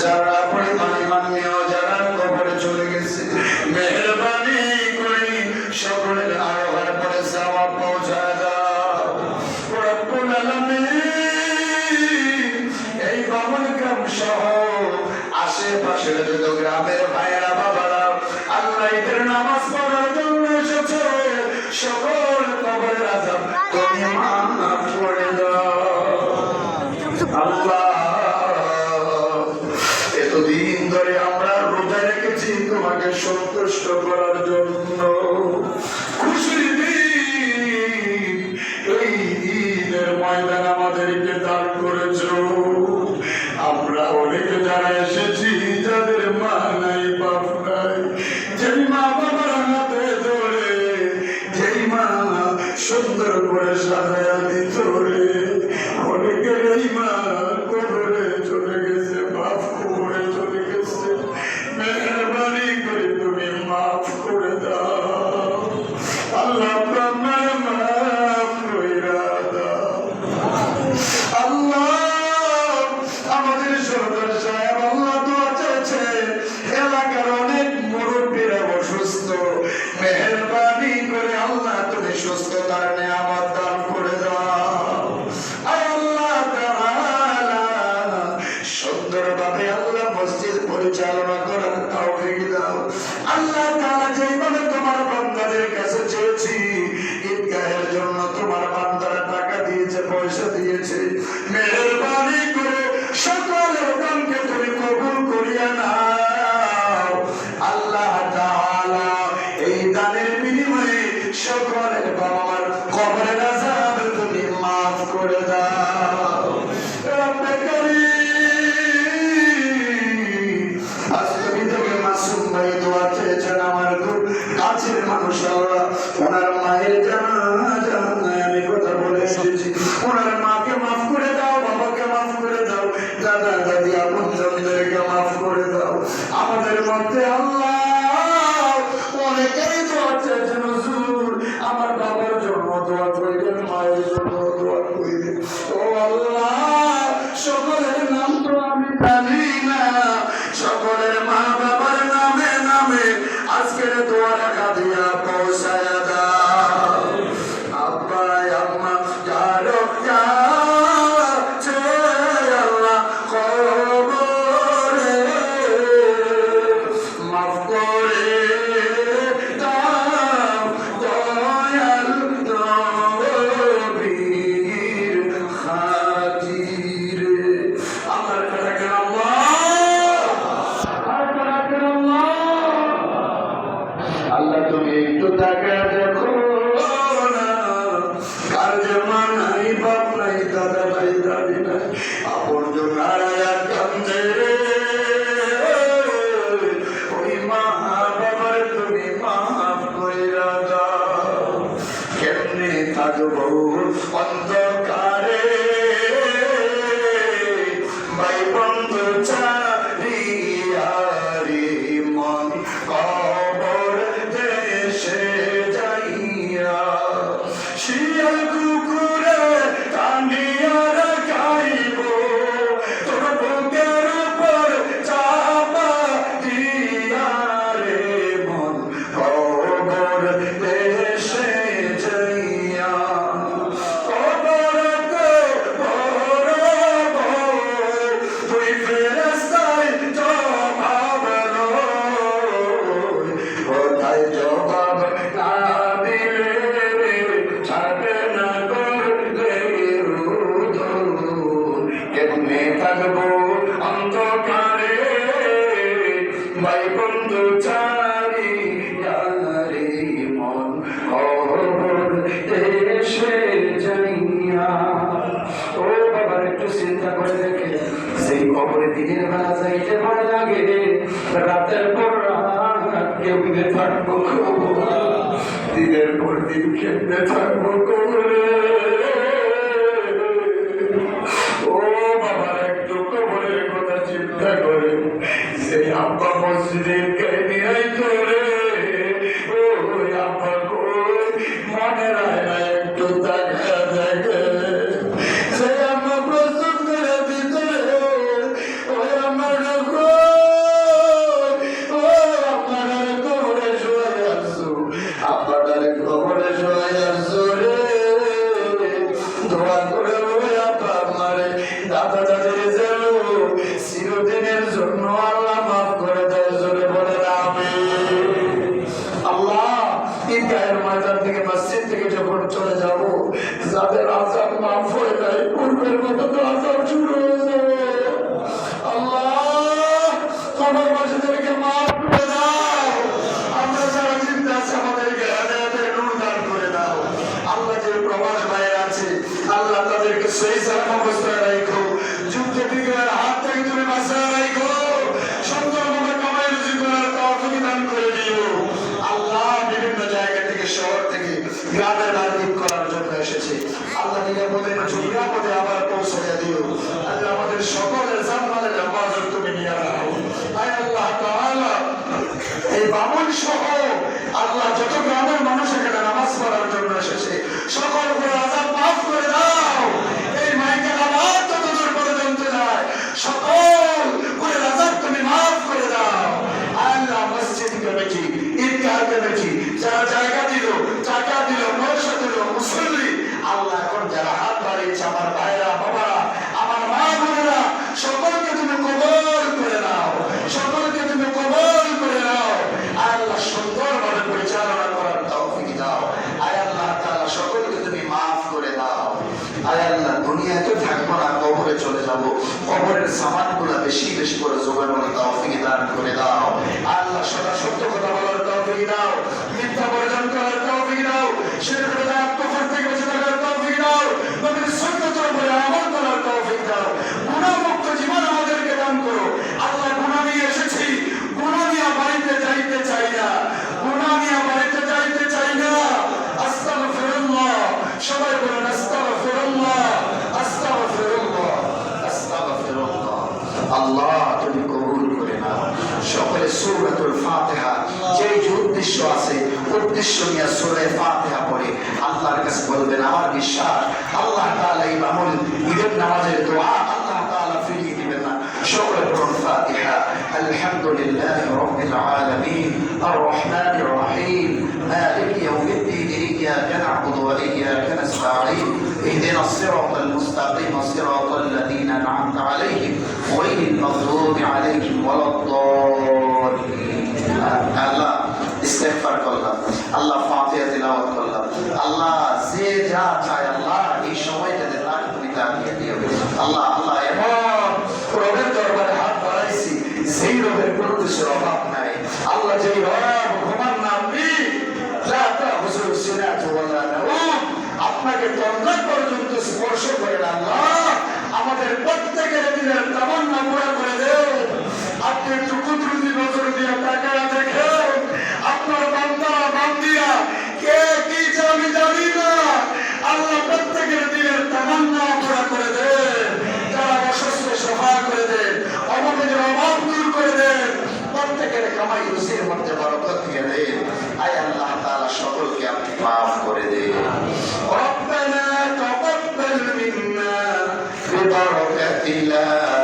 যারা পরিমাণ মাননীয় যারা কবরে চলে গেছে মেহেরবানি করে সকলের আরোহণ পরে সওয়াব পৌঁছায় দাও রব্বুল আলামিন। এই বামন গ্রাম সহ আশেপাশের যত গ্রামের ভাইয়েরা বাবারা আল্লাহ এদের নামাজ পড়ার জন্য এসেছে সকল কবরের আযাব তুমি মাফ করে দাও আল্লাহ। এতদিন ধরে আমরা রোজা রেখেছি তোমাকে সন্তুষ্ট করার জন্য, খুশির দিন এই ঈদের ময়দান আমাদেরকে দান করেছো। আমরা অনেকে যারা এসেছি যাদের মা নাই বাপ নাই, যেই মা বাবার হাতে ধরে যেই মা সুন্দর করে সাজায়া দিত রে, অনেকের এই মা কবরে চলে গেছে, বাপ কবরে চলে গেছে। মেহেরবানি করে তুমি মাফ করে দাও আল্লাহ, আপনার মাফ কইরা দাও আল্লাহ। আমাদের সরকার সাহেব আল্লাহ দোয়া চেয়েছে, এলাকার অনেক মুরব্বীরা অসুস্থ, মেহেরবানি করে আল্লাহ তুমি সুস্থতার নিয়ামত দান করে দাও আল্লাহ তাআলা। সুন্দরভাবে আল্লাহ মসজিদ পরিচালনা করার তৌফিক দাও আল্লাহ তাআলা। যেইভাবে তোমার বান্দাদের কাছে চেয়েছি, ঈদগাহের জন্য তোমার বান্দারা টাকা দিয়েছে, পয়সা দিয়েছে, মেহেরবানি করে সকলের দানকে তুমি কবুল করিয়া নাও আল্লাহ তাআলা। এই দানের বিনিময়ে সকলের বাবার কবরের আযাব তুমি মাফ করে দাও রব্বে কারীম। আজকে থেকে মাসুম ভাই দোয়া চেয়েছেন, আমার খুব কাছের মানুষ আল্লাহ, ওনার মায়ের জানাজা আমি কথা বলে এসেছি, ওনার মাকে মাফ করে দাও, বাবাকে মাফ করে দাও, দাদা দাদি আপনজনদেরকে মাফ করে দাও। আমাদের মধ্যে আল্লাহ অনেকেই দোয়া চেয়েছেন, হুজুর আমার বাবার জন্য দোয়া করিলেন, মায়ের জন্য দোয়া করিলেন। ও আল্লাহ, সকলের নাম তো আমি জানি না, সকলের মা বাবার নামে নামে আজকের দোয়া রাখা দিয়া পৌঁছায় দাও আব্বা আম্মা যারো আল্লাহ কবরে মাফ করে দাও দয়াল নবীর খাতিরে। আমার কাছে আল্লাহ তুমি একটু তাকা দেখো না, কার যে মা নাই বাপ নাই দাদা নাই দাদি নাই, আপন জনারা কান্দে রে, ওই মা বাবার তুমি মাফ কইরা দাও। কেমনে থাকবো অন্ধকারে ভাই বন্ধু চারিয়ারি মন কবর দেশে যাইয়া, শিয়াল কুকুরে কান্দিয়া রাখাইব, তোর বুকের উপর চাপা দিয়া রে মন কবর দেশে যাইয়া। কবর কবর তুই ফেরেশতায় জবাব লই, কোথায় জবাব না দিলে ছাড়বে না করলে রুদন। কেমনে থাকবো অন্ধকারে ভাই বন্ধু চারিয়া রে মন কবর দেশে যাইয়া। ও বাবার একটু চিন্তা করে দেখে, সেই কবরে দিনের বেলা যাইতে ভয় লাগে, রাতের পর রাত কেমনে থাকবো দিনের পর দিন কেমনে থাকবো কবরে। ও বাবার একটু কবরের কথা চিন্তা করে, সেই আব্বা মসজিদের কেমনি আইতো রে, ও আব্বা কই মনে রায় না একটু তাকা দেখে, সে আমার প্রস্তুত করে ভিতরে ওই আমার বেশি বেশি করে জোগাড় করে তৌফিক দান করে দাও। আল্লাহ সদা সত্য কথা বলার তৌফিক দাও, মিথ্যা বর্জন করার তৌফিক দাও, শিরক বিদআত কুফর থেকে বেঁচে থাকার তৌফিক দাও, নবীর সুন্নাতের উপরে আমল করার তৌফিক দাও। গুনাহমুক্ত জীবন আমাদেরকে দান করো। আল্লাহ গুনাহ নিয়ে এসেছি, গুনাহ নিয়ে বাড়িতে যাইতে চাই না, গুনাহ নিয়ে বাড়িতে যাইতে চাই না। আস্তাগফিরুল্লাহ, সবাই বলুন আস্তাগফিরুল্লাহ, আস্তাগফিরুল্লাহ, আস্তাগফিরুল্লাহ। আল্লাহ তুমি কবুল করে নাও। সকলে সূরাতুল ফাতিহা যে উদ্দেশ্য আছে উদ্দেশ্য নিয়ে সূরা ফাতিহা পড়ে আল্লাহর কাছে বলবেন আমার বিশ্বাস আল্লাহ তাআলা এই আমল ঈদের নামাজের দোয়া আল্লাহ তাআলা ফিরিয়ে দিবেন না। সকলে পড়ুন ফাতিহা। আলহামদুলিল্লাহি রাব্বিল আলামিন আর রহমানির রহিম মালিকি ইয়াউমিদ্দিন ইয়্যাকা না'বুদু ওয়া ইয়্যাকা নাস্তাঈন ইহদিনাস সিরাতাল মুস্তাকিম সিরাতাল লাযীনা আন'আমতা আলাইহিম গায়রিল মাগদুবি আলাইহিম ওয়ালাদ-দাল্লিন। আল্লাহ ইস্তেগফার করলাম, আল্লাহ ফাতিহা তিলাওয়াত করলাম। আল্লাহ যে যা চায় আল্লাহ এই সময়টাতে তার তুমি তা দিয়ে দিও। আল্লাহ আল্লাহ এমন রবের দরবারে হাত বাড়াইছি সেই রবের কোনো কিছুর অভাব নাই। আল্লাহ যেই রব ঘুমান নামবি যাতা হুজুর সিনাতু ওয়ালা নাওম আপনাকে তন্দ্রা পর্যন্ত স্পর্শ করে আল্লাহ আমাদের প্রত্যেকের দিনের তামান্না পুরা করে দেন। আপনি একটু কুদরতি নজর দিয়ে তাকায়া দেখেন আপনার বান্দা বান্দিয়া কে কি আমি জানি না। আল্লাহ প্রত্যেকের দিনের তামান্না পুরা করে দেন, যারা অসুস্থ সেবা করে দেন, অভাবের অভাব দূর করে দেন, প্রত্যেকের কামাই রুজির মধ্যে বরকত দিয়ে দেন। আয় আল্লাহ তাআলা সকলকে আপনি মাফ করে দেন। রব্বানা তাকাব্বাল মিন্না বিবারাকাতিল্লাহ